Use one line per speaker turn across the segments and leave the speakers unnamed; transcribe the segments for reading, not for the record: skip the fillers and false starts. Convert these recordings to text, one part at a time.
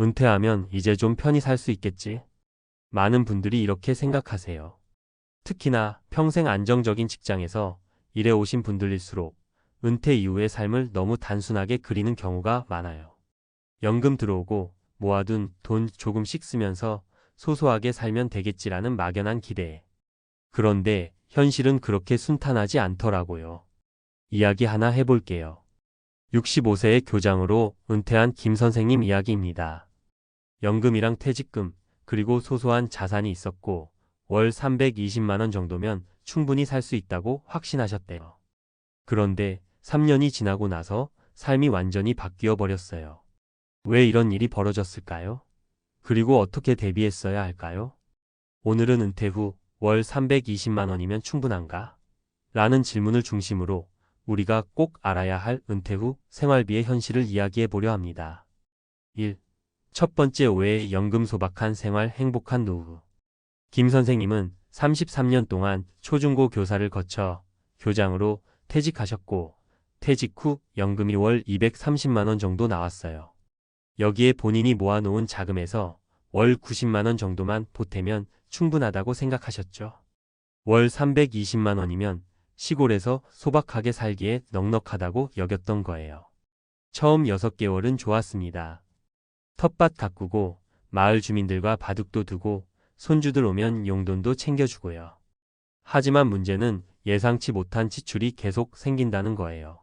은퇴하면 이제 좀 편히 살 수 있겠지. 많은 분들이 이렇게 생각하세요. 특히나 평생 안정적인 직장에서 일해 오신 분들일수록 은퇴 이후의 삶을 너무 단순하게 그리는 경우가 많아요. 연금 들어오고 모아둔 돈 조금씩 쓰면서 소소하게 살면 되겠지라는 막연한 기대에. 그런데 현실은 그렇게 순탄하지 않더라고요. 이야기 하나 해볼게요. 65세의 교장으로 은퇴한 김 선생님 이야기입니다. 연금이랑 퇴직금, 그리고 소소한 자산이 있었고 월 320만 원 정도면 충분히 살 수 있다고 확신하셨대요. 그런데 3년이 지나고 나서 삶이 완전히 바뀌어 버렸어요. 왜 이런 일이 벌어졌을까요? 그리고 어떻게 대비했어야 할까요? 오늘은 은퇴 후 월 320만 원이면 충분한가? 라는 질문을 중심으로 우리가 꼭 알아야 할 은퇴 후 생활비의 현실을 이야기해 보려 합니다. 1. 첫 번째 오해 연금 소박한 생활 행복한 노후. 김 선생님은 33년 동안 초중고 교사를 거쳐 교장으로 퇴직하셨고 퇴직 후 연금이 월 230만 원 정도 나왔어요. 여기에 본인이 모아놓은 자금에서 월 90만 원 정도만 보태면 충분하다고 생각하셨죠. 월 320만 원이면 시골에서 소박하게 살기에 넉넉하다고 여겼던 거예요. 처음 6개월은 좋았습니다. 텃밭 가꾸고 마을 주민들과 바둑도 두고 손주들 오면 용돈도 챙겨주고요. 하지만 문제는 예상치 못한 지출이 계속 생긴다는 거예요.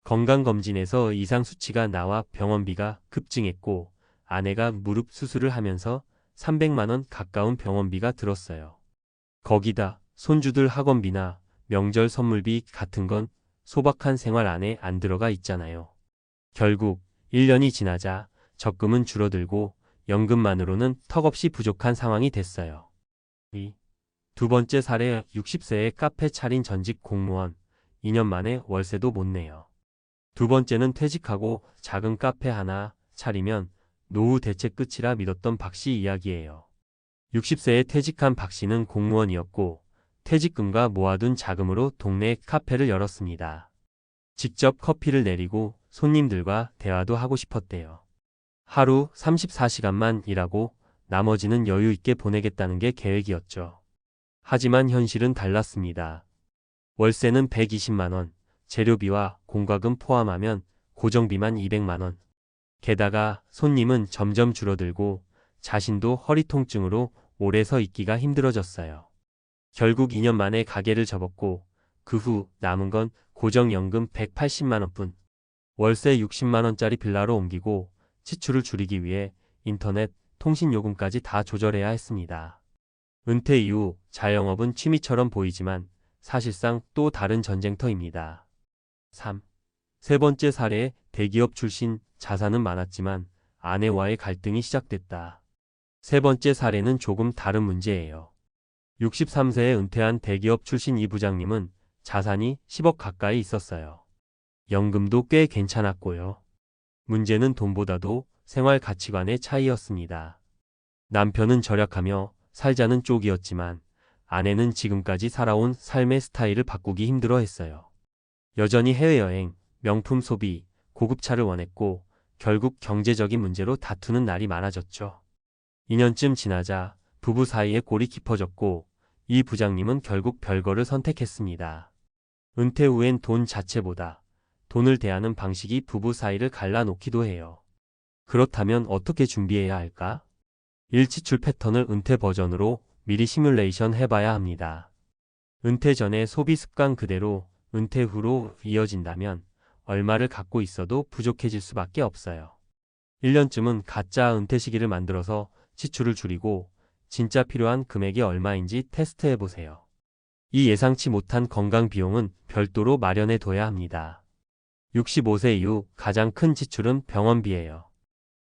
건강검진에서 이상 수치가 나와 병원비가 급증했고 아내가 무릎 수술을 하면서 300만 원 가까운 병원비가 들었어요. 거기다 손주들 학원비나 명절 선물비 같은 건 소박한 생활 안에 안 들어가 있잖아요. 결국 1년이 지나자 적금은 줄어들고 연금만으로는 턱없이 부족한 상황이 됐어요. 두 번째 사례 60세에 카페 차린 전직 공무원 2년 만에 월세도 못 내요. 두 번째는 퇴직하고 작은 카페 하나 차리면 노후 대체 끝이라 믿었던 박 씨 이야기예요. 60세에 퇴직한 박 씨는 공무원이었고 퇴직금과 모아둔 자금으로 동네 카페를 열었습니다. 직접 커피를 내리고 손님들과 대화도 하고 싶었대요. 하루 34시간만 일하고 나머지는 여유 있게 보내겠다는 게 계획이었죠. 하지만 현실은 달랐습니다. 월세는 120만 원, 재료비와 공과금 포함하면 고정비만 200만 원. 게다가 손님은 점점 줄어들고 자신도 허리 통증으로 오래 서 있기가 힘들어졌어요. 결국 2년 만에 가게를 접었고 그 후 남은 건 고정연금 180만 원뿐. 월세 60만 원짜리 빌라로 옮기고 지출을 줄이기 위해 인터넷, 통신요금까지 다 조절해야 했습니다. 은퇴 이후 자영업은 취미처럼 보이지만 사실상 또 다른 전쟁터입니다. 3. 세 번째 사례 대기업 출신 자산은 많았지만 아내와의 갈등이 시작됐다. 세 번째 사례는 조금 다른 문제예요. 63세에 은퇴한 대기업 출신 이 부장님은 자산이 10억 가까이 있었어요. 연금도 꽤 괜찮았고요. 문제는 돈보다도 생활 가치관의 차이였습니다. 남편은 절약하며 살자는 쪽이었지만 아내는 지금까지 살아온 삶의 스타일을 바꾸기 힘들어했어요. 여전히 해외여행, 명품 소비, 고급차를 원했고 결국 경제적인 문제로 다투는 날이 많아졌죠. 2년쯤 지나자 부부 사이에 골이 깊어졌고 이 부장님은 결국 별거를 선택했습니다. 은퇴 후엔 돈 자체보다 돈을 대하는 방식이 부부 사이를 갈라놓기도 해요. 그렇다면 어떻게 준비해야 할까? 1. 지출 패턴을 은퇴 버전으로 미리 시뮬레이션 해봐야 합니다. 은퇴 전에 소비 습관 그대로 은퇴 후로 이어진다면 얼마를 갖고 있어도 부족해질 수밖에 없어요. 1년쯤은 가짜 은퇴 시기를 만들어서 지출을 줄이고 진짜 필요한 금액이 얼마인지 테스트해보세요. 이 예상치 못한 건강 비용은 별도로 마련해 둬야 합니다. 65세 이후 가장 큰 지출은 병원비예요.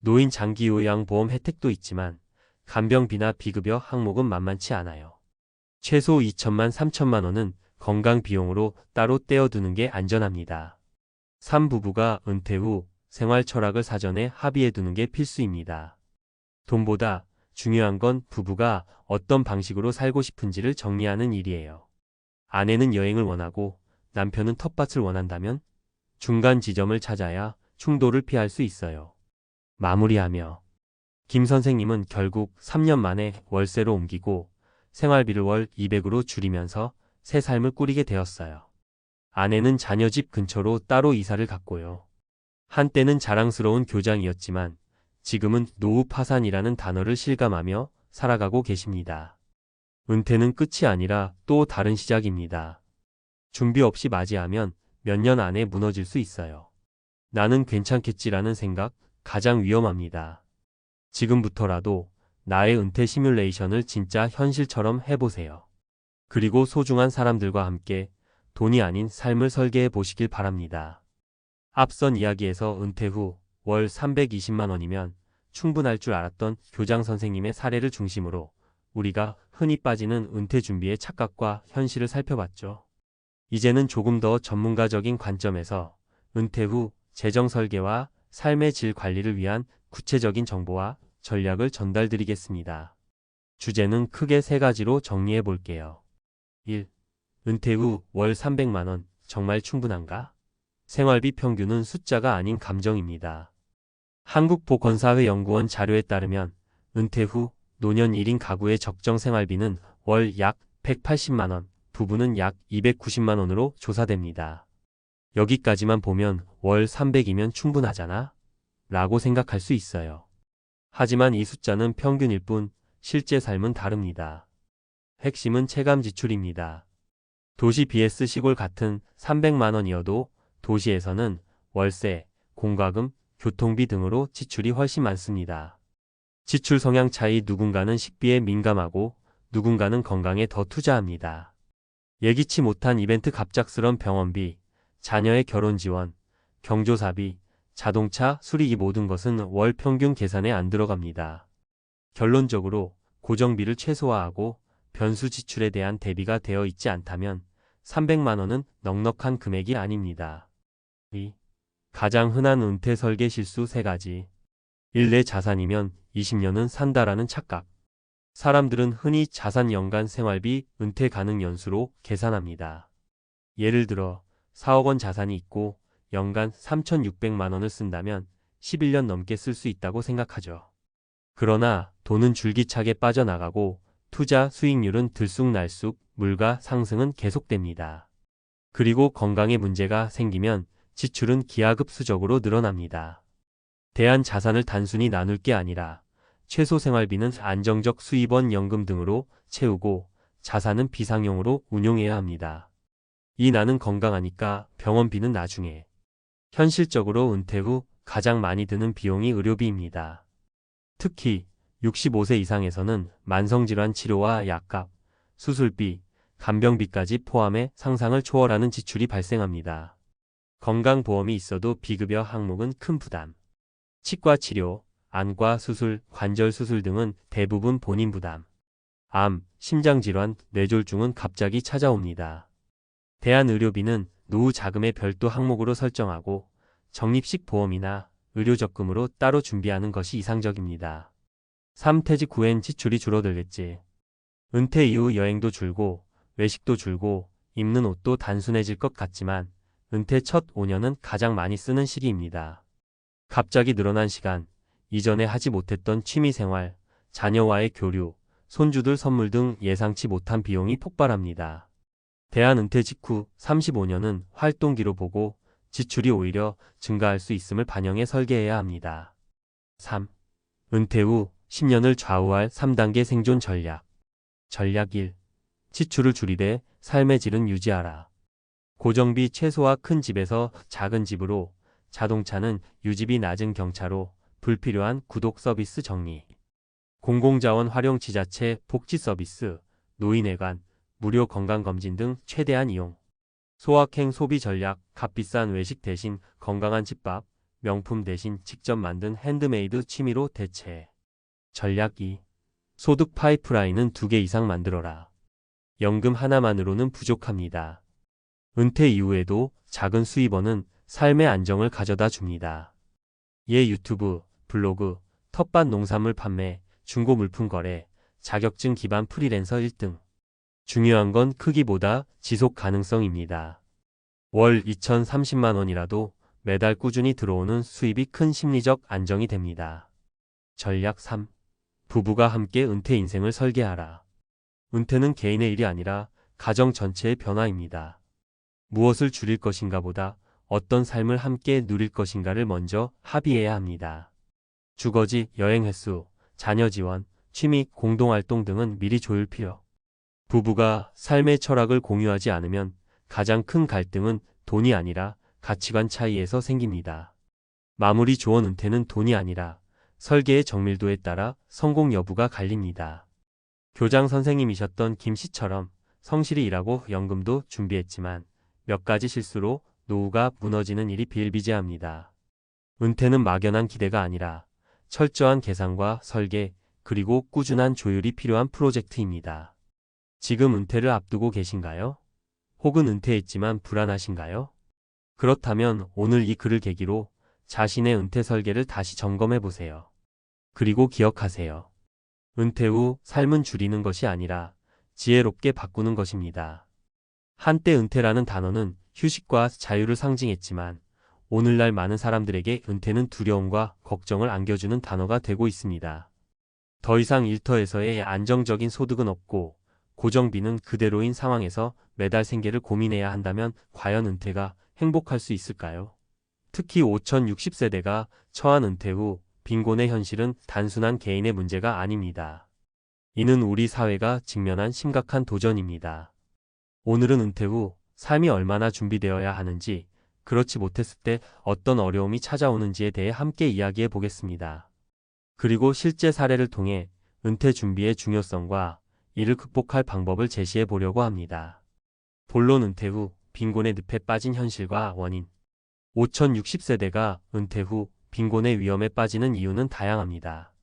노인 장기요양보험 혜택도 있지만 간병비나 비급여 항목은 만만치 않아요. 최소 2천만 3천만 원은 건강 비용으로 따로 떼어두는 게 안전합니다. 3. 부부가 은퇴 후 생활 철학을 사전에 합의해 두는 게 필수입니다. 돈보다 중요한 건 부부가 어떤 방식으로 살고 싶은지를 정리하는 일이에요. 아내는 여행을 원하고 남편은 텃밭을 원한다면 중간 지점을 찾아야 충돌을 피할 수 있어요. 마무리하며 김 선생님은 결국 3년 만에 월세로 옮기고 생활비를 월 200으로 줄이면서 새 삶을 꾸리게 되었어요. 아내는 자녀 집 근처로 따로 이사를 갔고요. 한때는 자랑스러운 교장이었지만 지금은 노후 파산이라는 단어를 실감하며 살아가고 계십니다. 은퇴는 끝이 아니라 또 다른 시작입니다. 준비 없이 맞이하면 몇 년 안에 무너질 수 있어요. 나는 괜찮겠지라는 생각 가장 위험합니다. 지금부터라도 나의 은퇴 시뮬레이션을 진짜 현실처럼 해보세요. 그리고 소중한 사람들과 함께 돈이 아닌 삶을 설계해 보시길 바랍니다. 앞선 이야기에서 은퇴 후 월 320만 원이면 충분할 줄 알았던 교장 선생님의 사례를 중심으로 우리가 흔히 빠지는 은퇴 준비의 착각과 현실을 살펴봤죠. 이제는 조금 더 전문가적인 관점에서 은퇴 후 재정 설계와 삶의 질 관리를 위한 구체적인 정보와 전략을 전달드리겠습니다. 주제는 크게 세 가지로 정리해 볼게요. 1. 은퇴 후 월 300만 원 정말 충분한가? 생활비 평균은 숫자가 아닌 감정입니다. 한국보건사회 연구원 자료에 따르면 은퇴 후 노년 1인 가구의 적정 생활비는 월 약 180만 원, 부부는 약 290만 원으로 조사됩니다. 여기까지만 보면 월 300이면 충분하잖아? 라고 생각할 수 있어요. 하지만 이 숫자는 평균일 뿐 실제 삶은 다릅니다. 핵심은 체감 지출입니다. 도시 vs 시골 같은 300만 원이어도 도시에서는 월세, 공과금, 교통비 등으로 지출이 훨씬 많습니다. 지출 성향 차이 누군가는 식비에 민감하고 누군가는 건강에 더 투자합니다. 예기치 못한 이벤트 갑작스런 병원비, 자녀의 결혼 지원, 경조사비, 자동차 수리 이 모든 것은 월 평균 계산에 안 들어갑니다. 결론적으로 고정비를 최소화하고 변수 지출에 대한 대비가 되어 있지 않다면 300만 원은 넉넉한 금액이 아닙니다. 2. 가장 흔한 은퇴 설계 실수 3가지. 1. 내 자산이면 20년은 산다라는 착각. 사람들은 흔히 자산 연간 생활비 은퇴 가능 연수로 계산합니다. 예를 들어 4억 원 자산이 있고 연간 3,600만 원을 쓴다면 11년 넘게 쓸 수 있다고 생각하죠. 그러나 돈은 줄기차게 빠져나가고 투자 수익률은 들쑥날쑥, 물가 상승은 계속됩니다. 그리고 건강에 문제가 생기면 지출은 기하급수적으로 늘어납니다. 대한 자산을 단순히 나눌 게 아니라 최소 생활비는 안정적 수입원 연금 등으로 채우고 자산은 비상용으로 운용해야 합니다. 이 나는 건강하니까 병원비는 나중에. 현실적으로 은퇴 후 가장 많이 드는 비용이 의료비입니다. 특히 65세 이상에서는 만성질환 치료와 약값, 수술비, 간병비까지 포함해 상상을 초월하는 지출이 발생합니다. 건강보험이 있어도 비급여 항목은 큰 부담. 치과 치료, 안과 수술, 관절 수술 등은 대부분 본인 부담. 암, 심장질환, 뇌졸중은 갑자기 찾아옵니다. 대한의료비는 노후 자금의 별도 항목으로 설정하고 적립식 보험이나 의료적금으로 따로 준비하는 것이 이상적입니다. 3. 퇴직 후엔 지출이 줄어들겠지. 은퇴 이후 여행도 줄고 외식도 줄고 입는 옷도 단순해질 것 같지만 은퇴 첫 5년은 가장 많이 쓰는 시기입니다. 갑자기 늘어난 시간, 이전에 하지 못했던 취미생활, 자녀와의 교류, 손주들 선물 등 예상치 못한 비용이 폭발합니다. 대한은퇴 직후 35년은 활동기로 보고 지출이 오히려 증가할 수 있음을 반영해 설계해야 합니다. 3. 은퇴 후 10년을 좌우할 3단계 생존 전략. 전략 1. 지출을 줄이되 삶의 질은 유지하라. 고정비 최소화. 큰 집에서 작은 집으로, 자동차는 유지비 낮은 경차로, 불필요한 구독 서비스 정리. 공공자원 활용. 지자체 복지 서비스, 노인회관, 무료 건강검진 등 최대한 이용. 소확행 소비 전략. 값비싼 외식 대신 건강한 집밥, 명품 대신 직접 만든 핸드메이드 취미로 대체. 전략 2. 소득 파이프라인은 2개 이상 만들어라. 연금 하나만으로는 부족합니다. 은퇴 이후에도 작은 수입원은 삶의 안정을 가져다 줍니다. 예 유튜브, 블로그, 텃밭 농산물 판매, 중고 물품 거래, 자격증 기반 프리랜서 1등. 중요한 건 크기보다 지속 가능성입니다. 월 2,030만 원이라도 매달 꾸준히 들어오는 수입이 큰 심리적 안정이 됩니다. 전략 3. 부부가 함께 은퇴 인생을 설계하라. 은퇴는 개인의 일이 아니라 가정 전체의 변화입니다. 무엇을 줄일 것인가 보다 어떤 삶을 함께 누릴 것인가를 먼저 합의해야 합니다. 주거지, 여행 횟수, 자녀 지원, 취미, 공동활동 등은 미리 조율 필요. 부부가 삶의 철학을 공유하지 않으면 가장 큰 갈등은 돈이 아니라 가치관 차이에서 생깁니다. 마무리 조언 은퇴는 돈이 아니라 설계의 정밀도에 따라 성공 여부가 갈립니다. 교장 선생님이셨던 김 씨처럼 성실히 일하고 연금도 준비했지만 몇 가지 실수로 노후가 무너지는 일이 비일비재합니다. 은퇴는 막연한 기대가 아니라 철저한 계산과 설계 그리고 꾸준한 조율이 필요한 프로젝트입니다. 지금 은퇴를 앞두고 계신가요? 혹은 은퇴했지만 불안하신가요? 그렇다면 오늘 이 글을 계기로 자신의 은퇴 설계를 다시 점검해 보세요. 그리고 기억하세요. 은퇴 후 삶은 줄이는 것이 아니라 지혜롭게 바꾸는 것입니다. 한때 은퇴라는 단어는 휴식과 자유를 상징했지만 오늘날 많은 사람들에게 은퇴는 두려움과 걱정을 안겨주는 단어가 되고 있습니다. 더 이상 일터에서의 안정적인 소득은 없고 고정비는 그대로인 상황에서 매달 생계를 고민해야 한다면 과연 은퇴가 행복할 수 있을까요? 특히 5060세대가 처한 은퇴 후 빈곤의 현실은 단순한 개인의 문제가 아닙니다. 이는 우리 사회가 직면한 심각한 도전입니다. 오늘은 은퇴 후 삶이 얼마나 준비되어야 하는지, 그렇지 못했을 때 어떤 어려움이 찾아오는지에 대해 함께 이야기해 보겠습니다. 그리고 실제 사례를 통해 은퇴 준비의 중요성과 이를 극복할 방법을 제시해 보려고 합니다. 본론 은퇴 후 빈곤의 늪에 빠진 현실과 원인. 5060세대가 은퇴 후 빈곤의 위험에 빠지는 이유는 다양합니다.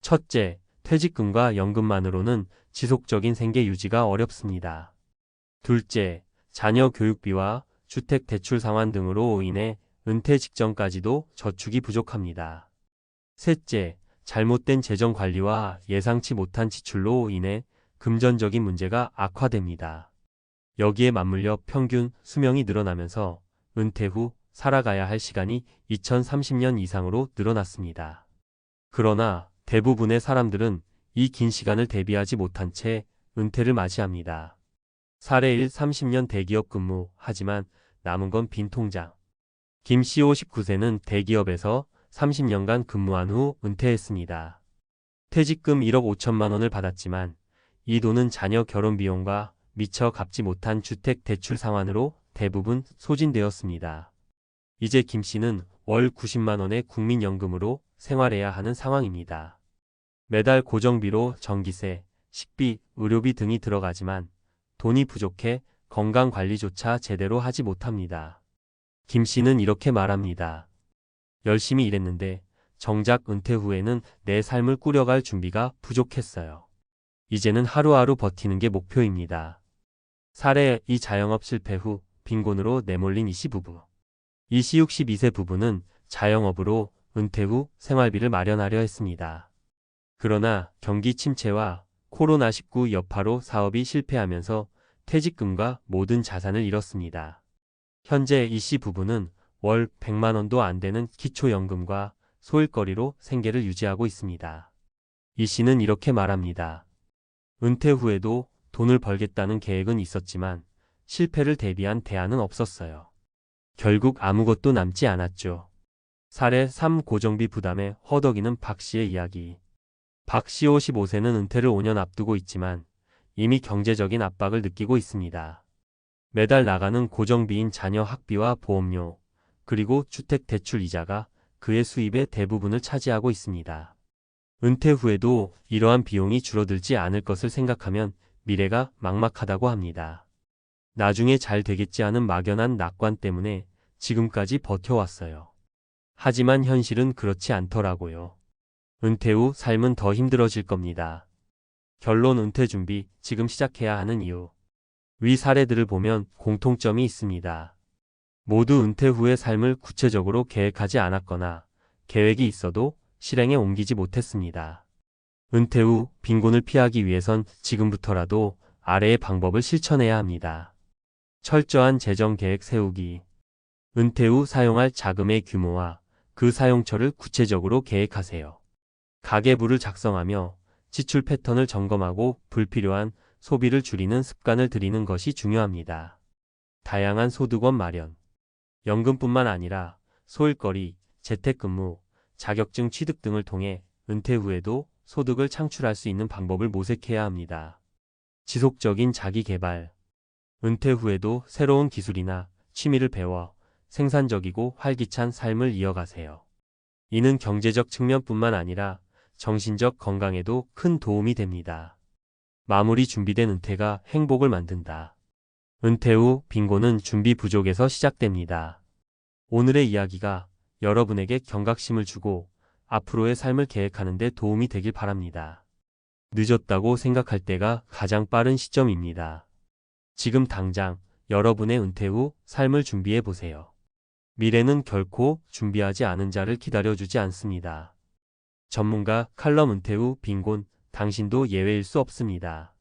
첫째, 퇴직금과 연금만으로는 지속적인 생계 유지가 어렵습니다. 둘째, 자녀 교육비와 주택 대출 상환 등으로 인해 은퇴 직전까지도 저축이 부족합니다. 셋째, 잘못된 재정 관리와 예상치 못한 지출로 인해 금전적인 문제가 악화됩니다. 여기에 맞물려 평균 수명이 늘어나면서 은퇴 후 살아가야 할 시간이 2030년 이상으로 늘어났습니다. 그러나 대부분의 사람들은 이 긴 시간을 대비하지 못한 채 은퇴를 맞이합니다. 사례 1. 30년 대기업 근무, 하지만 남은 건 빈 통장. 김 씨 59세는 대기업에서 30년간 근무한 후 은퇴했습니다. 퇴직금 1억 5천만 원을 받았지만 이 돈은 자녀 결혼 비용과 미처 갚지 못한 주택 대출 상환으로 대부분 소진되었습니다. 이제 김 씨는 월 90만 원의 국민연금으로 생활해야 하는 상황입니다. 매달 고정비로 전기세, 식비, 의료비 등이 들어가지만 돈이 부족해 건강관리조차 제대로 하지 못합니다. 김 씨는 이렇게 말합니다. 열심히 일했는데 정작 은퇴 후에는 내 삶을 꾸려갈 준비가 부족했어요. 이제는 하루하루 버티는 게 목표입니다. 사례 2. 자영업 실패 후 빈곤으로 내몰린 이씨 부부. 이씨 62세 부부는 자영업으로 은퇴 후 생활비를 마련하려 했습니다. 그러나 경기 침체와 코로나19 여파로 사업이 실패하면서 퇴직금과 모든 자산을 잃었습니다. 현재 이씨 부부는 월 100만 원도 안 되는 기초연금과 소일거리로 생계를 유지하고 있습니다. 이씨는 이렇게 말합니다. 은퇴 후에도 돈을 벌겠다는 계획은 있었지만 실패를 대비한 대안은 없었어요. 결국 아무것도 남지 않았죠. 사례 3. 고정비 부담에 허덕이는 박 씨의 이야기. 박 씨 55세는 은퇴를 5년 앞두고 있지만 이미 경제적인 압박을 느끼고 있습니다. 매달 나가는 고정비인 자녀 학비와 보험료, 그리고 주택 대출 이자가 그의 수입의 대부분을 차지하고 있습니다. 은퇴 후에도 이러한 비용이 줄어들지 않을 것을 생각하면 미래가 막막하다고 합니다. 나중에 잘 되겠지 하는 막연한 낙관 때문에 지금까지 버텨왔어요. 하지만 현실은 그렇지 않더라고요. 은퇴 후 삶은 더 힘들어질 겁니다. 결론 은퇴 준비, 지금 시작해야 하는 이유. 위 사례들을 보면 공통점이 있습니다. 모두 은퇴 후의 삶을 구체적으로 계획하지 않았거나 계획이 있어도 실행에 옮기지 못했습니다. 은퇴 후 빈곤을 피하기 위해선 지금부터라도 아래의 방법을 실천해야 합니다. 철저한 재정 계획 세우기. 은퇴 후 사용할 자금의 규모와 그 사용처를 구체적으로 계획하세요. 가계부를 작성하며 지출 패턴을 점검하고 불필요한 소비를 줄이는 습관을 들이는 것이 중요합니다. 다양한 소득원 마련. 연금뿐만 아니라 소일거리, 재택근무, 자격증 취득 등을 통해 은퇴 후에도 소득을 창출할 수 있는 방법을 모색해야 합니다. 지속적인 자기 개발. 은퇴 후에도 새로운 기술이나 취미를 배워 생산적이고 활기찬 삶을 이어가세요. 이는 경제적 측면뿐만 아니라 정신적 건강에도 큰 도움이 됩니다. 마무리. 준비된 은퇴가 행복을 만든다. 은퇴 후 빈곤은 준비 부족에서 시작됩니다. 오늘의 이야기가 여러분에게 경각심을 주고 앞으로의 삶을 계획하는 데 도움이 되길 바랍니다. 늦었다고 생각할 때가 가장 빠른 시점입니다. 지금 당장 여러분의 은퇴 후 삶을 준비해 보세요. 미래는 결코 준비하지 않은 자를 기다려주지 않습니다. 전문가 칼럼. 은퇴 후 빈곤, 당신도 예외일 수 없습니다.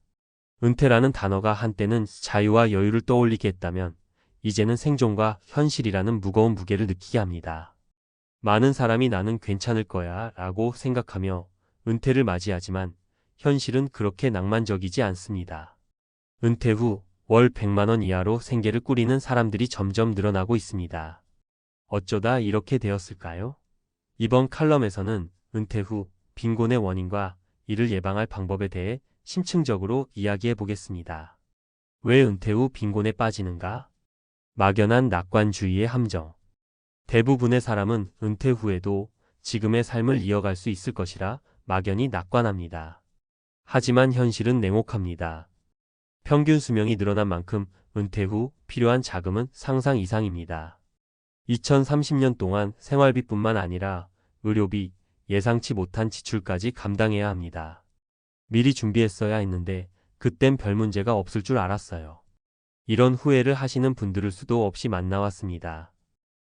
은퇴라는 단어가 한때는 자유와 여유를 떠올리게 했다면 이제는 생존과 현실이라는 무거운 무게를 느끼게 합니다. 많은 사람이 나는 괜찮을 거야 라고 생각하며 은퇴를 맞이하지만 현실은 그렇게 낭만적이지 않습니다. 은퇴 후 월 100만 원 이하로 생계를 꾸리는 사람들이 점점 늘어나고 있습니다. 어쩌다 이렇게 되었을까요? 이번 칼럼에서는 은퇴 후 빈곤의 원인과 이를 예방할 방법에 대해 심층적으로 이야기해 보겠습니다. 왜 은퇴 후 빈곤에 빠지는가? 막연한 낙관주의의 함정. 대부분의 사람은 은퇴 후에도 지금의 삶을 이어갈 수 있을 것이라 막연히 낙관합니다. 하지만 현실은 냉혹합니다. 평균 수명이 늘어난 만큼 은퇴 후 필요한 자금은 상상 이상입니다. 2030년 동안 생활비뿐만 아니라 의료비, 예상치 못한 지출까지 감당해야 합니다. 미리 준비했어야 했는데 그땐 별 문제가 없을 줄 알았어요. 이런 후회를 하시는 분들을 수도 없이 만나왔습니다.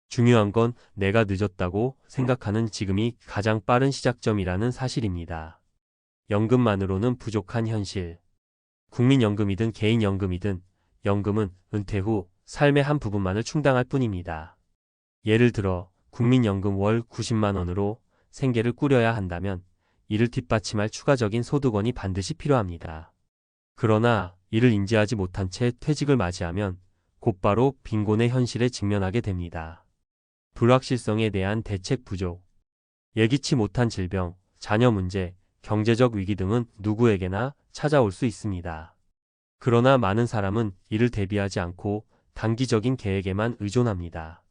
중요한 건 내가 늦었다고 생각하는 지금이 가장 빠른 시작점이라는 사실입니다. 연금만으로는 부족한 현실. 국민연금이든 개인연금이든 연금은 은퇴 후 삶의 한 부분만을 충당할 뿐입니다. 예를 들어 국민연금 월 90만 원으로 생계를 꾸려야 한다면 이를 뒷받침할 추가적인 소득원이 반드시 필요합니다. 그러나 이를 인지하지 못한 채 퇴직을 맞이하면 곧바로 빈곤의 현실에 직면하게 됩니다. 불확실성에 대한 대책 부족. 예기치 못한 질병, 자녀 문제, 경제적 위기 등은 누구에게나 찾아올 수 있습니다. 그러나 많은 사람은 이를 대비하지 않고 단기적인 계획에만 의존합니다.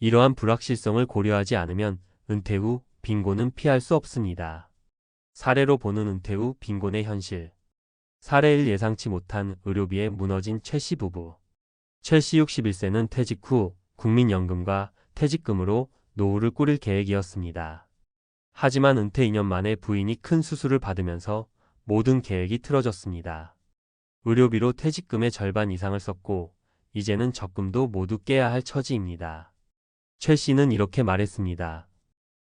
이러한 불확실성을 고려하지 않으면 은퇴 후 빈곤은 피할 수 없습니다. 사례로 보는 은퇴 후 빈곤의 현실. 사례 1. 예상치 못한 의료비에 무너진 최 씨 부부. 최 씨 61세는 퇴직 후 국민연금과 퇴직금으로 노후를 꾸릴 계획이었습니다. 하지만 은퇴 2년 만에 부인이 큰 수술을 받으면서 모든 계획이 틀어졌습니다. 의료비로 퇴직금의 절반 이상을 썼고 이제는 적금도 모두 깨야 할 처지입니다. 최 씨는 이렇게 말했습니다.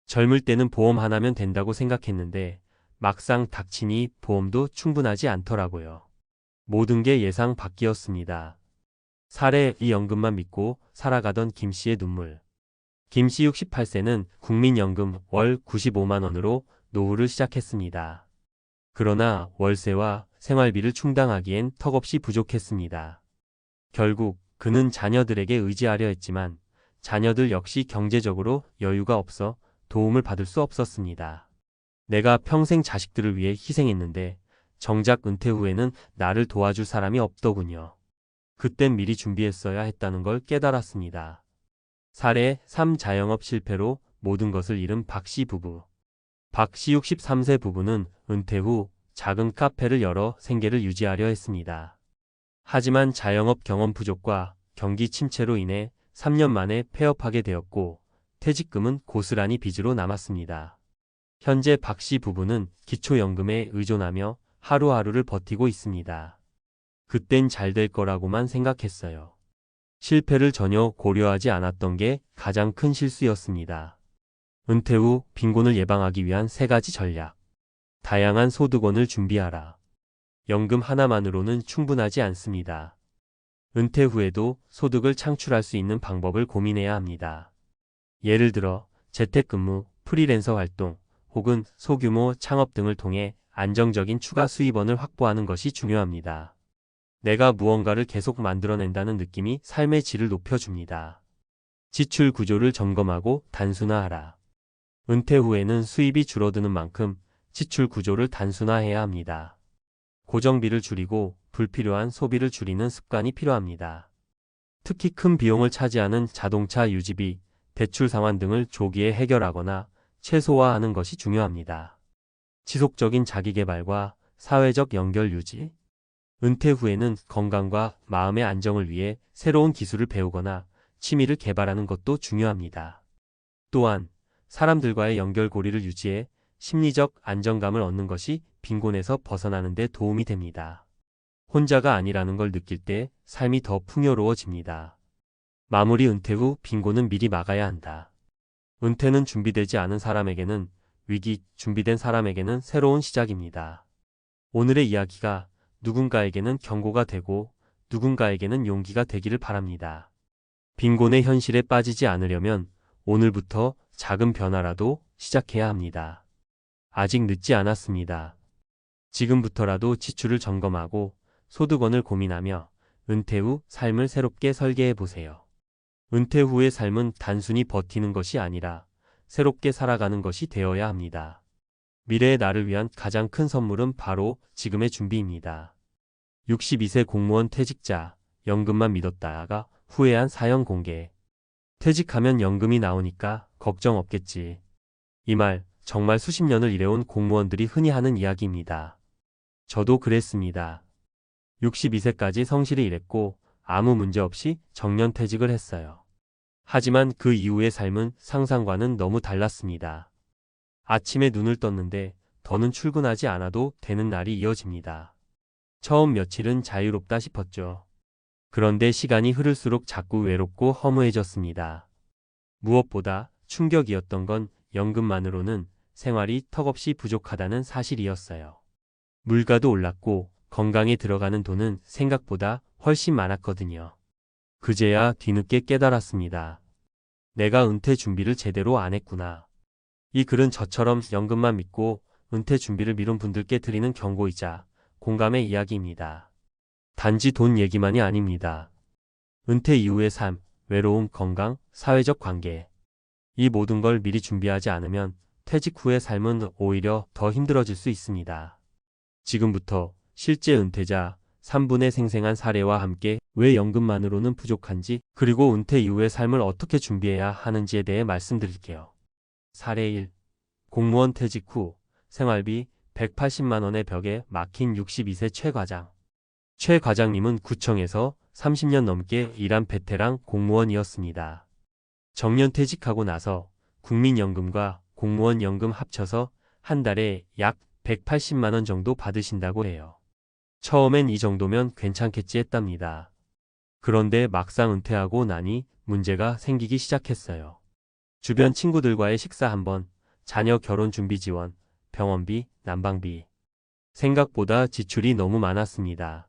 젊을 때는 보험 하나면 된다고 생각했는데 막상 닥치니 보험도 충분하지 않더라고요. 모든 게 예상 밖이었습니다. 사례 2. 연금만 믿고 살아가던 김 씨의 눈물. 김 씨 68세는 국민연금 월 95만 원으로 노후를 시작했습니다. 그러나 월세와 생활비를 충당하기엔 턱없이 부족했습니다. 결국 그는 자녀들에게 의지하려 했지만 자녀들 역시 경제적으로 여유가 없어 도움을 받을 수 없었습니다. 내가 평생 자식들을 위해 희생했는데 정작 은퇴 후에는 나를 도와줄 사람이 없더군요. 그땐 미리 준비했어야 했다는 걸 깨달았습니다. 사례 3. 자영업 실패로 모든 것을 잃은 박 씨 부부. 박 씨 63세 부부는 은퇴 후 작은 카페를 열어 생계를 유지하려 했습니다. 하지만 자영업 경험 부족과 경기 침체로 인해 3년 만에 폐업하게 되었고 퇴직금은 고스란히 빚으로 남았습니다. 현재 박 씨 부부는 기초연금에 의존하며 하루하루를 버티고 있습니다. 그땐 잘 될 거라고만 생각했어요. 실패를 전혀 고려하지 않았던 게 가장 큰 실수였습니다. 은퇴 후 빈곤을 예방하기 위한 3가지 전략. 다양한 소득원을 준비하라. 연금 하나만으로는 충분하지 않습니다. 은퇴 후에도 소득을 창출할 수 있는 방법을 고민해야 합니다. 예를 들어 재택근무, 프리랜서 활동, 혹은 소규모 창업 등을 통해 안정적인 추가 수입원을 확보하는 것이 중요합니다. 내가 무언가를 계속 만들어낸다는 느낌이 삶의 질을 높여줍니다. 지출 구조를 점검하고 단순화하라. 은퇴 후에는 수입이 줄어드는 만큼 지출 구조를 단순화해야 합니다. 고정비를 줄이고 불필요한 소비를 줄이는 습관이 필요합니다. 특히 큰 비용을 차지하는 자동차 유지비, 대출 상환 등을 조기에 해결하거나 최소화하는 것이 중요합니다. 지속적인 자기계발과 사회적 연결 유지. 은퇴 후에는 건강과 마음의 안정을 위해 새로운 기술을 배우거나 취미를 개발하는 것도 중요합니다. 또한 사람들과의 연결고리를 유지해 심리적 안정감을 얻는 것이 빈곤에서 벗어나는 데 도움이 됩니다. 혼자가 아니라는 걸 느낄 때 삶이 더 풍요로워집니다. 마무리. 은퇴 후 빈곤은 미리 막아야 한다. 은퇴는 준비되지 않은 사람에게는 위기, 준비된 사람에게는 새로운 시작입니다. 오늘의 이야기가 누군가에게는 경고가 되고 누군가에게는 용기가 되기를 바랍니다. 빈곤의 현실에 빠지지 않으려면 오늘부터 작은 변화라도 시작해야 합니다. 아직 늦지 않았습니다. 지금부터라도 지출을 점검하고 소득원을 고민하며 은퇴 후 삶을 새롭게 설계해 보세요. 은퇴 후의 삶은 단순히 버티는 것이 아니라 새롭게 살아가는 것이 되어야 합니다. 미래의 나를 위한 가장 큰 선물은 바로 지금의 준비입니다. 62세 공무원 퇴직자, 연금만 믿었다가 후회한 사연 공개. 퇴직하면 연금이 나오니까 걱정 없겠지. 이 말 정말 수십 년을 일해온 공무원들이 흔히 하는 이야기입니다. 저도 그랬습니다. 62세까지 성실히 일했고 아무 문제 없이 정년퇴직을 했어요. 하지만 그 이후의 삶은 상상과는 너무 달랐습니다. 아침에 눈을 떴는데 더는 출근하지 않아도 되는 날이 이어집니다. 처음 며칠은 자유롭다 싶었죠. 그런데 시간이 흐를수록 자꾸 외롭고 허무해졌습니다. 무엇보다 충격이었던 건 연금만으로는 생활이 턱없이 부족하다는 사실이었어요. 물가도 올랐고 건강에 들어가는 돈은 생각보다 훨씬 많았거든요. 그제야 뒤늦게 깨달았습니다. 내가 은퇴 준비를 제대로 안 했구나. 이 글은 저처럼 연금만 믿고 은퇴 준비를 미룬 분들께 드리는 경고이자 공감의 이야기입니다. 단지 돈 얘기만이 아닙니다. 은퇴 이후의 삶, 외로움, 건강, 사회적 관계. 이 모든 걸 미리 준비하지 않으면 퇴직 후의 삶은 오히려 더 힘들어질 수 있습니다. 지금부터 실제 은퇴자 3분의 생생한 사례와 함께 왜 연금만으로는 부족한지, 그리고 은퇴 이후의 삶을 어떻게 준비해야 하는지에 대해 말씀드릴게요. 사례 1. 공무원 퇴직 후 생활비 180만 원의 벽에 막힌 62세 최 과장. 최 과장님은 구청에서 30년 넘게 일한 베테랑 공무원이었습니다. 정년퇴직하고 나서 국민연금과 공무원연금 합쳐서 한 달에 약 180만 원 정도 받으신다고 해요. 처음엔 이 정도면 괜찮겠지 했답니다. 그런데 막상 은퇴하고 나니 문제가 생기기 시작했어요. 주변 친구들과의 식사 한 번, 자녀 결혼 준비 지원, 병원비, 난방비. 생각보다 지출이 너무 많았습니다.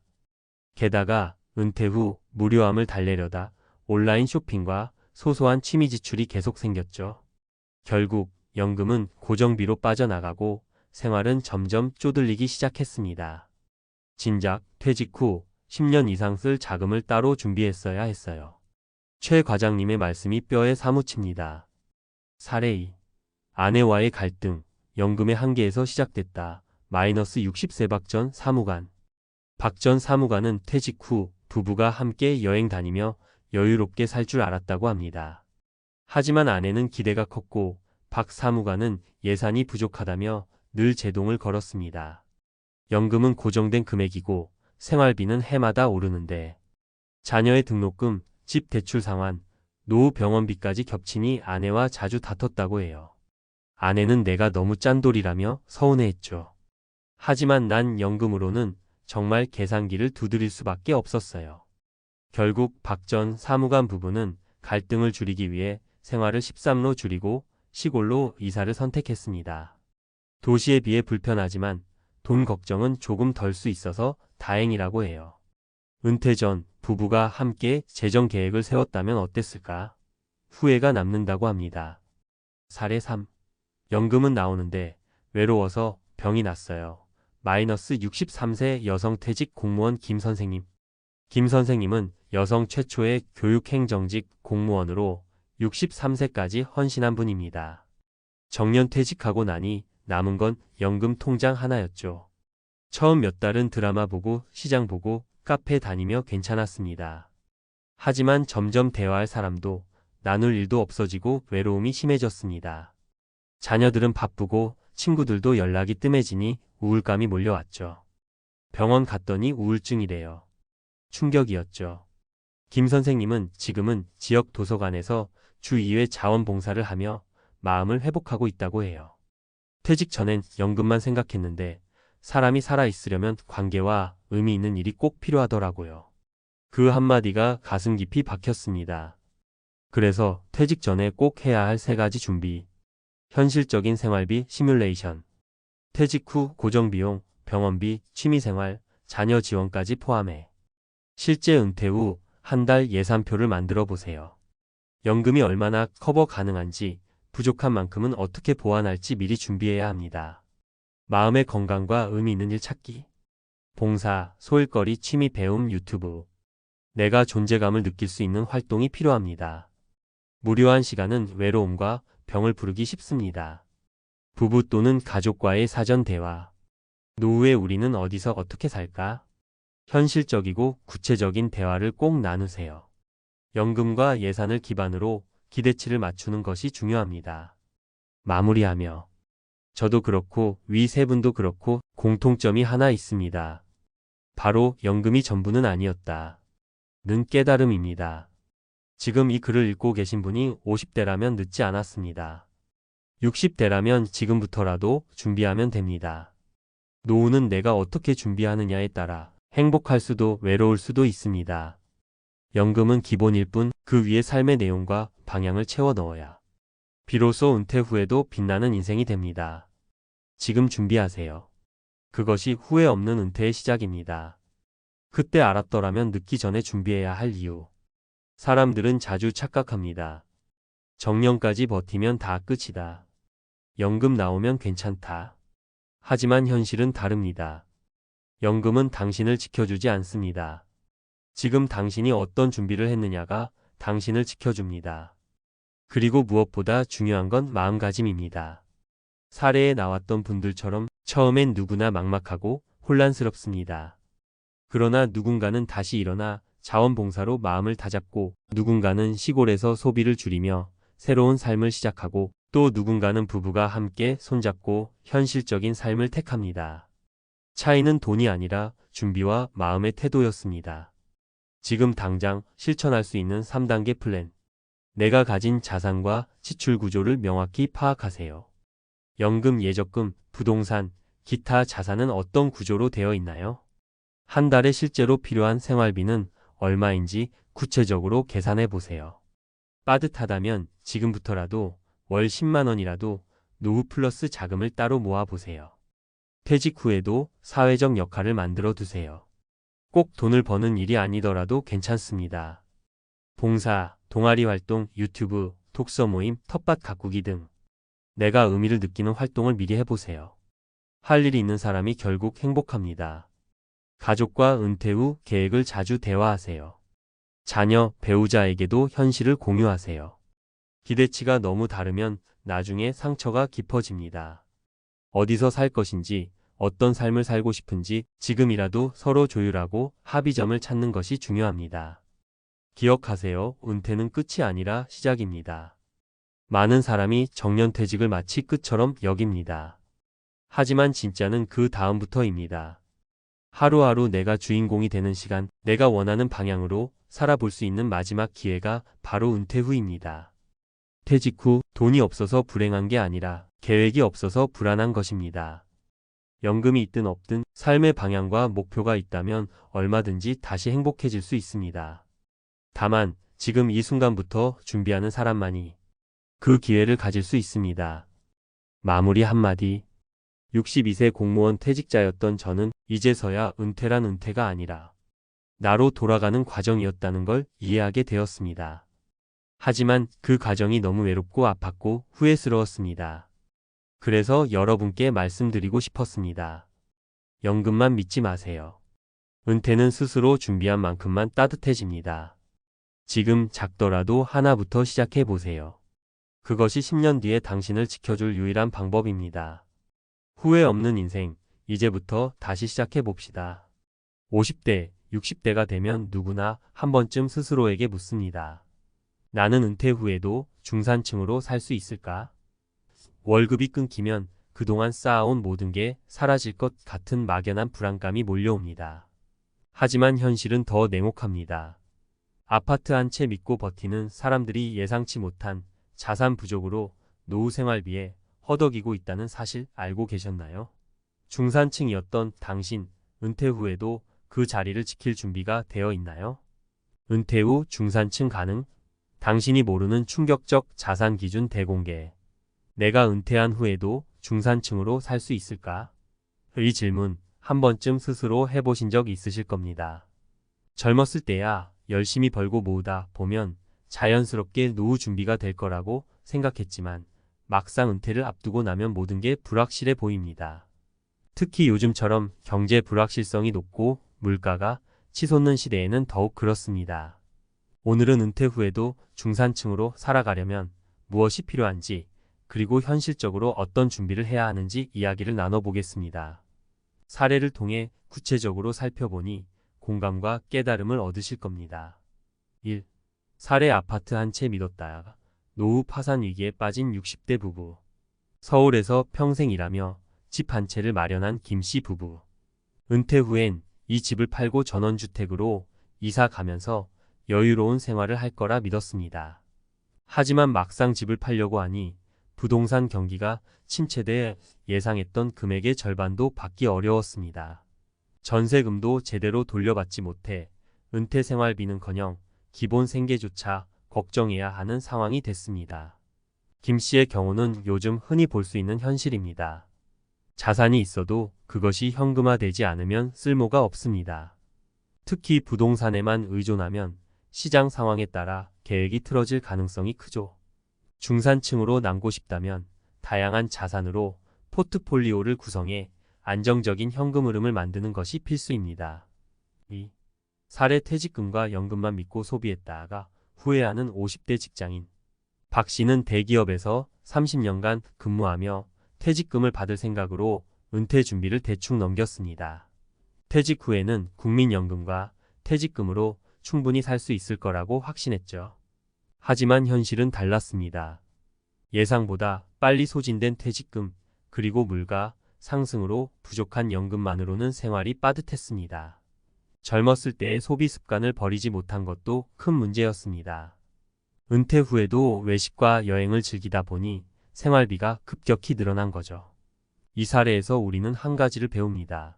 게다가 은퇴 후 무료함을 달래려다 온라인 쇼핑과 소소한 취미 지출이 계속 생겼죠. 결국 연금은 고정비로 빠져나가고 생활은 점점 쪼들리기 시작했습니다. 진작 퇴직 후 10년 이상 쓸 자금을 따로 준비했어야 했어요. 최 과장님의 말씀이 뼈에 사무칩니다. 사례 2. 아내와의 갈등, 연금의 한계에서 시작됐다. 마이너스 60세 박 전 사무관. 박 전 사무관은 퇴직 후 부부가 함께 여행 다니며 여유롭게 살 줄 알았다고 합니다. 하지만 아내는 기대가 컸고 박 사무관은 예산이 부족하다며 늘 제동을 걸었습니다. 연금은 고정된 금액이고 생활비는 해마다 오르는데 자녀의 등록금, 집 대출 상환, 노후 병원비까지 겹치니 아내와 자주 다퉜다고 해요. 아내는 내가 너무 짠돌이라며 서운해했죠. 하지만 난 연금으로는 정말 계산기를 두드릴 수밖에 없었어요. 결국 박 전 사무관 부부는 갈등을 줄이기 위해 생활을 13로 줄이고 시골로 이사를 선택했습니다. 도시에 비해 불편하지만 돈 걱정은 조금 덜 수 있어서 다행이라고 해요. 은퇴 전 부부가 함께 재정 계획을 세웠다면 어땠을까? 후회가 남는다고 합니다. 사례 3. 연금은 나오는데 외로워서 병이 났어요. 마이너스 63세 여성 퇴직 공무원 김 선생님. 김 선생님은 여성 최초의 교육행정직 공무원으로 63세까지 헌신한 분입니다. 정년 퇴직하고 나니 남은 건 연금 통장 하나였죠. 처음 몇 달은 드라마 보고 시장 보고 카페 다니며 괜찮았습니다. 하지만 점점 대화할 사람도 나눌 일도 없어지고 외로움이 심해졌습니다. 자녀들은 바쁘고 친구들도 연락이 뜸해지니 우울감이 몰려왔죠. 병원 갔더니 우울증이래요. 충격이었죠. 김 선생님은 지금은 지역 도서관에서 주 2회 자원봉사를 하며 마음을 회복하고 있다고 해요. 퇴직 전엔 연금만 생각했는데 사람이 살아있으려면 관계와 의미 있는 일이 꼭 필요하더라고요. 그 한마디가 가슴 깊이 박혔습니다. 그래서 퇴직 전에 꼭 해야 할 3가지 준비. 현실적인 생활비 시뮬레이션. 퇴직 후 고정비용, 병원비, 취미생활, 자녀 지원까지 포함해. 실제 은퇴 후 한 달 예산표를 만들어 보세요. 연금이 얼마나 커버 가능한지, 부족한 만큼은 어떻게 보완할지 미리 준비해야 합니다. 마음의 건강과 의미 있는 일 찾기. 봉사, 소일거리, 취미 배움, 유튜브. 내가 존재감을 느낄 수 있는 활동이 필요합니다. 무료한 시간은 외로움과 병을 부르기 쉽습니다. 부부 또는 가족과의 사전 대화. 노후에 우리는 어디서 어떻게 살까? 현실적이고 구체적인 대화를 꼭 나누세요. 연금과 예산을 기반으로 기대치를 맞추는 것이 중요합니다. 마무리하며 저도 그렇고 위 3분도 그렇고 공통점이 하나 있습니다. 바로 연금이 전부는 아니었다. 는 깨달음입니다. 지금 이 글을 읽고 계신 분이 50대라면 늦지 않았습니다. 60대라면 지금부터라도 준비하면 됩니다. 노후는 내가 어떻게 준비하느냐에 따라 행복할 수도 외로울 수도 있습니다. 연금은 기본일 뿐 그 위에 삶의 내용과 방향을 채워 넣어야 비로소 은퇴 후에도 빛나는 인생이 됩니다. 지금 준비하세요. 그것이 후회 없는 은퇴의 시작입니다. 그때 알았더라면 늦기 전에 준비해야 할 이유. 사람들은 자주 착각합니다. 정년까지 버티면 다 끝이다. 연금 나오면 괜찮다. 하지만 현실은 다릅니다. 연금은 당신을 지켜주지 않습니다. 지금 당신이 어떤 준비를 했느냐가 당신을 지켜줍니다. 그리고 무엇보다 중요한 건 마음가짐입니다. 사례에 나왔던 분들처럼 처음엔 누구나 막막하고 혼란스럽습니다. 그러나 누군가는 다시 일어나 자원봉사로 마음을 다잡고, 누군가는 시골에서 소비를 줄이며 새로운 삶을 시작하고, 또 누군가는 부부가 함께 손잡고 현실적인 삶을 택합니다. 차이는 돈이 아니라 준비와 마음의 태도였습니다. 지금 당장 실천할 수 있는 3단계 플랜. 내가 가진 자산과 지출 구조를 명확히 파악하세요. 연금, 예적금, 부동산, 기타 자산은 어떤 구조로 되어 있나요? 한 달에 실제로 필요한 생활비는 얼마인지 구체적으로 계산해 보세요. 빠듯하다면 지금부터라도 월 10만 원이라도 노후 플러스 자금을 따로 모아 보세요. 퇴직 후에도 사회적 역할을 만들어 두세요. 꼭 돈을 버는 일이 아니더라도 괜찮습니다. 봉사, 동아리 활동, 유튜브, 독서 모임, 텃밭 가꾸기 등 내가 의미를 느끼는 활동을 미리 해보세요. 할 일이 있는 사람이 결국 행복합니다. 가족과 은퇴 후 계획을 자주 대화하세요. 자녀, 배우자에게도 현실을 공유하세요. 기대치가 너무 다르면 나중에 상처가 깊어집니다. 어디서 살 것인지, 어떤 삶을 살고 싶은지 지금이라도 서로 조율하고 합의점을 찾는 것이 중요합니다. 기억하세요. 은퇴는 끝이 아니라 시작입니다. 많은 사람이 정년퇴직을 마치 끝처럼 여깁니다. 하지만 진짜는 그 다음부터입니다. 하루하루 내가 주인공이 되는 시간, 내가 원하는 방향으로 살아볼 수 있는 마지막 기회가 바로 은퇴 후입니다. 퇴직 후 돈이 없어서 불행한 게 아니라 계획이 없어서 불안한 것입니다. 연금이 있든 없든 삶의 방향과 목표가 있다면 얼마든지 다시 행복해질 수 있습니다. 다만 지금 이 순간부터 준비하는 사람만이 그 기회를 가질 수 있습니다. 마무리 한마디. 62세 공무원 퇴직자였던 저는 이제서야 은퇴란 은퇴가 아니라 나로 돌아가는 과정이었다는 걸 이해하게 되었습니다. 하지만 그 과정이 너무 외롭고 아팠고 후회스러웠습니다. 그래서 여러분께 말씀드리고 싶었습니다. 연금만 믿지 마세요. 은퇴는 스스로 준비한 만큼만 따뜻해집니다. 지금 작더라도 하나부터 시작해 보세요. 그것이 10년 뒤에 당신을 지켜줄 유일한 방법입니다. 후회 없는 인생, 이제부터 다시 시작해 봅시다. 50대, 60대가 되면 누구나 한 번쯤 스스로에게 묻습니다. 나는 은퇴 후에도 중산층으로 살 수 있을까? 월급이 끊기면 그동안 쌓아온 모든 게 사라질 것 같은 막연한 불안감이 몰려옵니다. 하지만 현실은 더 냉혹합니다. 아파트 한 채 믿고 버티는 사람들이 예상치 못한 자산 부족으로 노후 생활비에 허덕이고 있다는 사실 알고 계셨나요? 중산층이었던 당신, 은퇴 후에도 그 자리를 지킬 준비가 되어 있나요? 은퇴 후 중산층 가능? 당신이 모르는 충격적 자산 기준 대공개. 내가 은퇴한 후에도 중산층으로 살 수 있을까? 이 질문 한 번쯤 스스로 해보신 적 있으실 겁니다. 젊었을 때야 열심히 벌고 모으다 보면 자연스럽게 노후 준비가 될 거라고 생각했지만 막상 은퇴를 앞두고 나면 모든 게 불확실해 보입니다. 특히 요즘처럼 경제 불확실성이 높고 물가가 치솟는 시대에는 더욱 그렇습니다. 오늘은 은퇴 후에도 중산층으로 살아가려면 무엇이 필요한지, 그리고 현실적으로 어떤 준비를 해야 하는지 이야기를 나눠보겠습니다. 사례를 통해 구체적으로 살펴보니 공감과 깨달음을 얻으실 겁니다. 1. 사례 아파트 한 채 믿었다가 노후 파산 위기에 빠진 60대 부부. 서울에서 평생 일하며 집 한 채를 마련한 김씨 부부. 은퇴 후엔 이 집을 팔고 전원주택으로 이사 가면서 여유로운 생활을 할 거라 믿었습니다. 하지만 막상 집을 팔려고 하니 부동산 경기가 침체돼 예상했던 금액의 절반도 받기 어려웠습니다. 전세금도 제대로 돌려받지 못해 은퇴 생활비는커녕 기본 생계조차 걱정해야 하는 상황이 됐습니다. 김 씨의 경우는 요즘 흔히 볼 수 있는 현실입니다. 자산이 있어도 그것이 현금화되지 않으면 쓸모가 없습니다. 특히 부동산에만 의존하면 시장 상황에 따라 계획이 틀어질 가능성이 크죠. 중산층으로 남고 싶다면 다양한 자산으로 포트폴리오를 구성해 안정적인 현금 흐름을 만드는 것이 필수입니다. 2. 사례 퇴직금과 연금만 믿고 소비했다가 후회하는 50대 직장인. 박 씨는 대기업에서 30년간 근무하며 퇴직금을 받을 생각으로 은퇴 준비를 대충 넘겼습니다. 퇴직 후에는 국민연금과 퇴직금으로 충분히 살 수 있을 거라고 확신했죠. 하지만 현실은 달랐습니다. 예상보다 빨리 소진된 퇴직금, 그리고 물가 상승으로 부족한 연금만으로는 생활이 빠듯했습니다. 젊었을 때의 소비 습관을 버리지 못한 것도 큰 문제였습니다. 은퇴 후에도 외식과 여행을 즐기다 보니 생활비가 급격히 늘어난 거죠. 이 사례에서 우리는 한 가지를 배웁니다.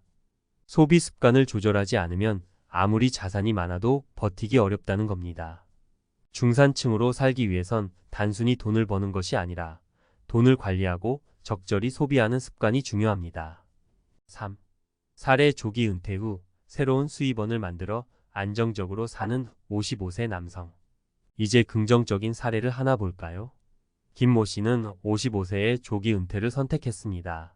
소비 습관을 조절하지 않으면 아무리 자산이 많아도 버티기 어렵다는 겁니다. 중산층으로 살기 위해선 단순히 돈을 버는 것이 아니라 돈을 관리하고 적절히 소비하는 습관이 중요합니다. 3. 사례 조기 은퇴 후 새로운 수입원을 만들어 안정적으로 사는 55세 남성. 이제 긍정적인 사례를 하나 볼까요? 김모 씨는 55세에 조기 은퇴를 선택했습니다.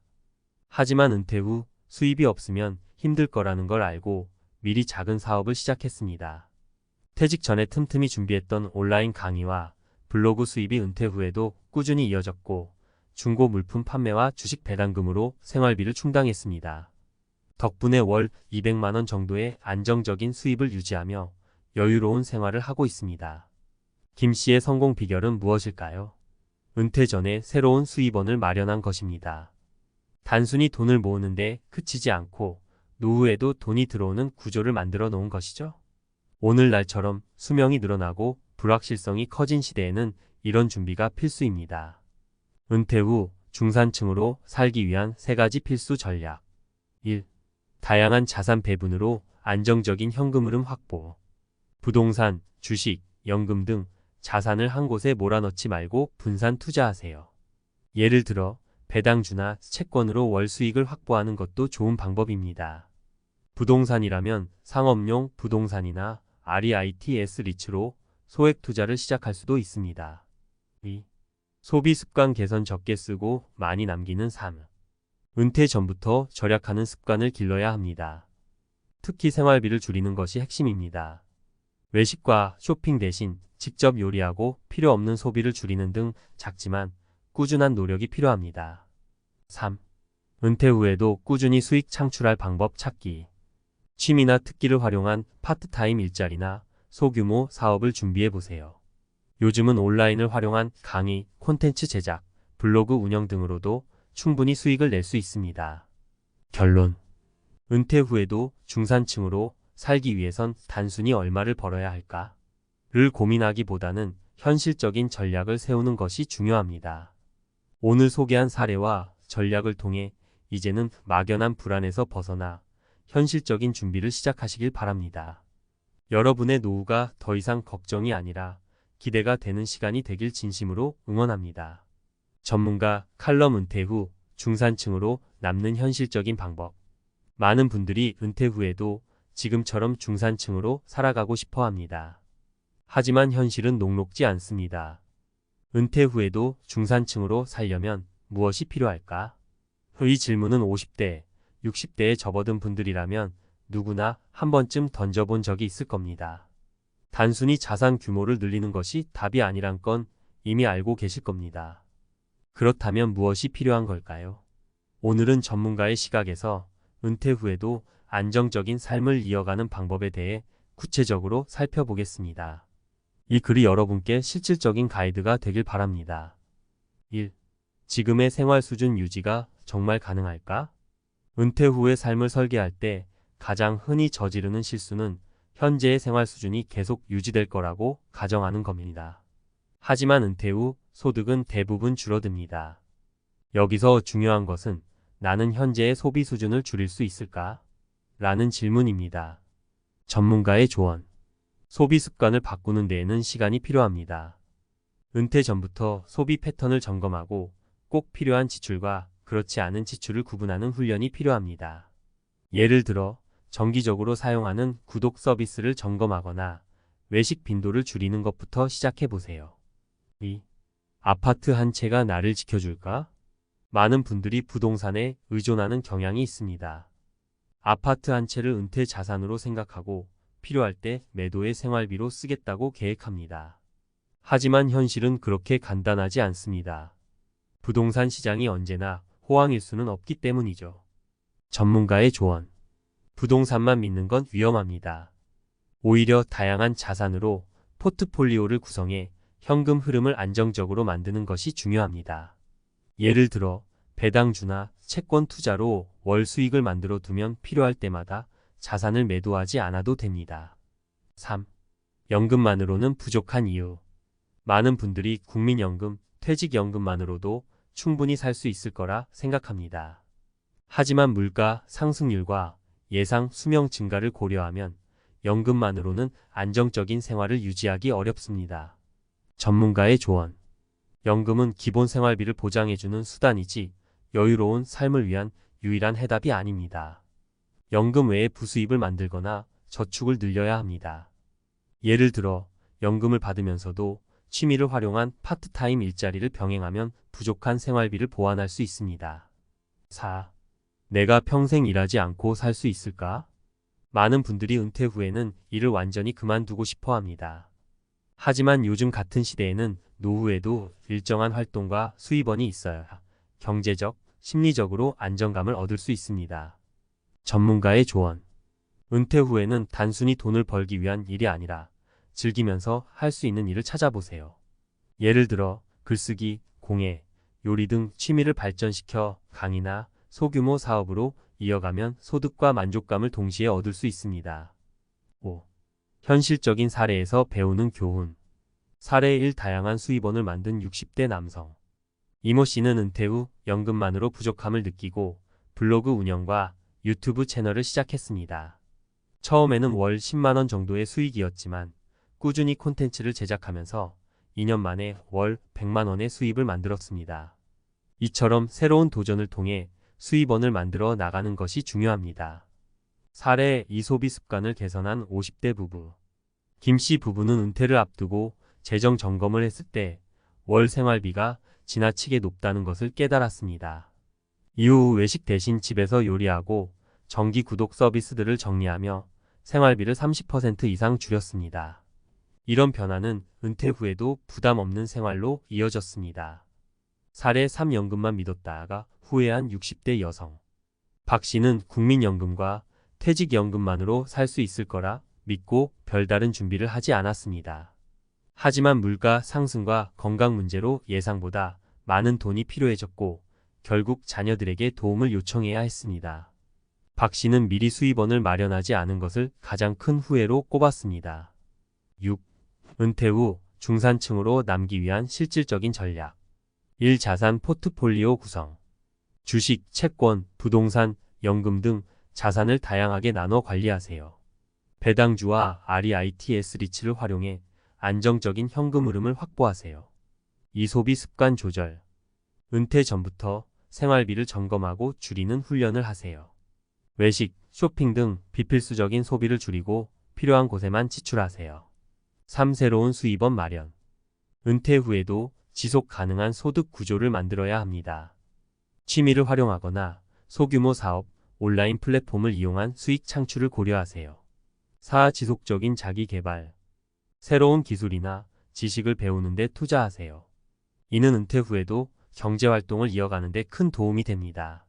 하지만 은퇴 후 수입이 없으면 힘들 거라는 걸 알고 미리 작은 사업을 시작했습니다. 퇴직 전에 틈틈이 준비했던 온라인 강의와 블로그 수입이 은퇴 후에도 꾸준히 이어졌고 중고 물품 판매와 주식 배당금으로 생활비를 충당했습니다. 덕분에 월 200만 원 정도의 안정적인 수입을 유지하며 여유로운 생활을 하고 있습니다. 김 씨의 성공 비결은 무엇일까요? 은퇴 전에 새로운 수입원을 마련한 것입니다. 단순히 돈을 모으는데 그치지 않고 노후에도 돈이 들어오는 구조를 만들어 놓은 것이죠. 오늘날처럼 수명이 늘어나고 불확실성이 커진 시대에는 이런 준비가 필수입니다. 은퇴 후 중산층으로 살기 위한 3가지 필수 전략. 1. 다양한 자산 배분으로 안정적인 현금 흐름 확보. 부동산, 주식, 연금 등 자산을 한 곳에 몰아넣지 말고 분산 투자하세요. 예를 들어 배당주나 채권으로 월 수익을 확보하는 것도 좋은 방법입니다. 부동산이라면 상업용 부동산이나 REITs 리츠로 소액 투자를 시작할 수도 있습니다. 2. 소비 습관 개선 적게 쓰고 많이 남기는 삶. 은퇴 전부터 절약하는 습관을 길러야 합니다. 특히 생활비를 줄이는 것이 핵심입니다. 외식과 쇼핑 대신 직접 요리하고 필요 없는 소비를 줄이는 등 작지만 꾸준한 노력이 필요합니다. 3. 은퇴 후에도 꾸준히 수익 창출할 방법 찾기. 취미나 특기를 활용한 파트타임 일자리나 소규모 사업을 준비해 보세요. 요즘은 온라인을 활용한 강의, 콘텐츠 제작, 블로그 운영 등으로도 충분히 수익을 낼 수 있습니다. 결론. 은퇴 후에도 중산층으로 살기 위해선 단순히 얼마를 벌어야 할까를 고민하기보다는 현실적인 전략을 세우는 것이 중요합니다. 오늘 소개한 사례와 전략을 통해 이제는 막연한 불안에서 벗어나 현실적인 준비를 시작하시길 바랍니다. 여러분의 노후가 더 이상 걱정이 아니라 기대가 되는 시간이 되길 진심으로 응원합니다. 전문가 칼럼 은퇴 후 중산층으로 남는 현실적인 방법. 많은 분들이 은퇴 후에도 지금처럼 중산층으로 살아가고 싶어 합니다. 하지만 현실은 녹록지 않습니다. 은퇴 후에도 중산층으로 살려면 무엇이 필요할까? 이 질문은 50대, 60대에 접어든 분들이라면 누구나 한 번쯤 던져본 적이 있을 겁니다. 단순히 자산 규모를 늘리는 것이 답이 아니란 건 이미 알고 계실 겁니다. 그렇다면 무엇이 필요한 걸까요? 오늘은 전문가의 시각에서 은퇴 후에도 안정적인 삶을 이어가는 방법에 대해 구체적으로 살펴보겠습니다. 이 글이 여러분께 실질적인 가이드가 되길 바랍니다. 1. 지금의 생활 수준 유지가 정말 가능할까? 은퇴 후의 삶을 설계할 때 가장 흔히 저지르는 실수는 현재의 생활 수준이 계속 유지될 거라고 가정하는 겁니다. 하지만 은퇴 후 소득은 대부분 줄어듭니다. 여기서 중요한 것은 나는 현재의 소비 수준을 줄일 수 있을까? 라는 질문입니다. 전문가의 조언. 소비 습관을 바꾸는 데에는 시간이 필요합니다. 은퇴 전부터 소비 패턴을 점검하고 꼭 필요한 지출과 그렇지 않은 지출을 구분하는 훈련이 필요합니다. 예를 들어 정기적으로 사용하는 구독 서비스를 점검하거나 외식 빈도를 줄이는 것부터 시작해 보세요. 2. 아파트 한 채가 나를 지켜줄까? 많은 분들이 부동산에 의존하는 경향이 있습니다. 아파트 한 채를 은퇴 자산으로 생각하고 필요할 때 매도의 생활비로 쓰겠다고 계획합니다. 하지만 현실은 그렇게 간단하지 않습니다. 부동산 시장이 언제나 호황일 수는 없기 때문이죠. 전문가의 조언. 부동산만 믿는 건 위험합니다. 오히려 다양한 자산으로 포트폴리오를 구성해 현금 흐름을 안정적으로 만드는 것이 중요합니다. 예를 들어 배당주나 채권 투자로 월 수익을 만들어 두면 필요할 때마다 자산을 매도하지 않아도 됩니다. 3. 연금만으로는 부족한 이유. 많은 분들이 국민연금, 퇴직연금만으로도 충분히 살 수 있을 거라 생각합니다. 하지만 물가 상승률과 예상 수명 증가를 고려하면 연금만으로는 안정적인 생활을 유지하기 어렵습니다. 전문가의 조언. 연금은 기본 생활비를 보장해주는 수단이지 여유로운 삶을 위한 유일한 해답이 아닙니다. 연금 외에 부수입을 만들거나 저축을 늘려야 합니다. 예를 들어 연금을 받으면서도 취미를 활용한 파트타임 일자리를 병행하면 부족한 생활비를 보완할 수 있습니다. 4. 내가 평생 일하지 않고 살 수 있을까? 많은 분들이 은퇴 후에는 일을 완전히 그만두고 싶어 합니다. 하지만 요즘 같은 시대에는 노후에도 일정한 활동과 수입원이 있어야 경제적, 심리적으로 안정감을 얻을 수 있습니다. 전문가의 조언. 은퇴 후에는 단순히 돈을 벌기 위한 일이 아니라 즐기면서 할 수 있는 일을 찾아보세요. 예를 들어 글쓰기, 공예, 요리 등 취미를 발전시켜 강의나 소규모 사업으로 이어가면 소득과 만족감을 동시에 얻을 수 있습니다. 5. 현실적인 사례에서 배우는 교훈. 사례 1. 다양한 수입원을 만든 60대 남성. 이모 씨는 은퇴 후 연금만으로 부족함을 느끼고 블로그 운영과 유튜브 채널을 시작했습니다. 처음에는 월 10만 원 정도의 수익이었지만 꾸준히 콘텐츠를 제작하면서 2년 만에 월 100만 원의 수입을 만들었습니다. 이처럼 새로운 도전을 통해 수입원을 만들어 나가는 것이 중요합니다. 사례 2. 소비 습관을 개선한 50대 부부. 김 씨 부부는 은퇴를 앞두고 재정 점검을 했을 때 월 생활비가 지나치게 높다는 것을 깨달았습니다. 이후 외식 대신 집에서 요리하고 정기 구독 서비스들을 정리하며 생활비를 30% 이상 줄였습니다. 이런 변화는 은퇴 후에도 부담 없는 생활로 이어졌습니다. 사례 3연금만 믿었다가 후회한 60대 여성. 박 씨는 국민연금과 퇴직연금만으로 살 수 있을 거라 믿고 별다른 준비를 하지 않았습니다. 하지만 물가 상승과 건강 문제로 예상보다 많은 돈이 필요해졌고 결국 자녀들에게 도움을 요청해야 했습니다. 박 씨는 미리 수입원을 마련하지 않은 것을 가장 큰 후회로 꼽았습니다. 6. 은퇴 후 중산층으로 남기 위한 실질적인 전략. 1. 자산 포트폴리오 구성. 주식, 채권, 부동산, 연금 등 자산을 다양하게 나눠 관리하세요. 배당주와 REITs 리츠를 활용해 안정적인 현금 흐름을 확보하세요. 2. 소비 습관 조절. 은퇴 전부터 생활비를 점검하고 줄이는 훈련을 하세요. 외식, 쇼핑 등 비필수적인 소비를 줄이고 필요한 곳에만 지출하세요. 3. 새로운 수입원 마련. 은퇴 후에도 지속 가능한 소득 구조를 만들어야 합니다. 취미를 활용하거나 소규모 사업, 온라인 플랫폼을 이용한 수익 창출을 고려하세요. 4. 지속적인 자기 개발. 새로운 기술이나 지식을 배우는 데 투자하세요. 이는 은퇴 후에도 경제활동을 이어가는 데 큰 도움이 됩니다.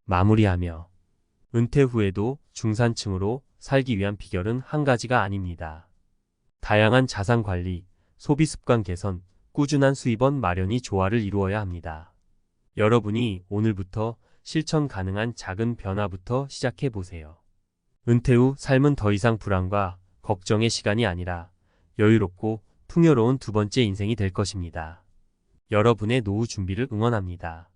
마무리하며 은퇴 후에도 중산층으로 살기 위한 비결은 한 가지가 아닙니다. 다양한 자산 관리, 소비 습관 개선, 꾸준한 수입원 마련이 조화를 이루어야 합니다. 여러분이 오늘부터 실천 가능한 작은 변화부터 시작해 보세요. 은퇴 후 삶은 더 이상 불안과 걱정의 시간이 아니라 여유롭고 풍요로운 두 번째 인생이 될 것입니다. 여러분의 노후 준비를 응원합니다.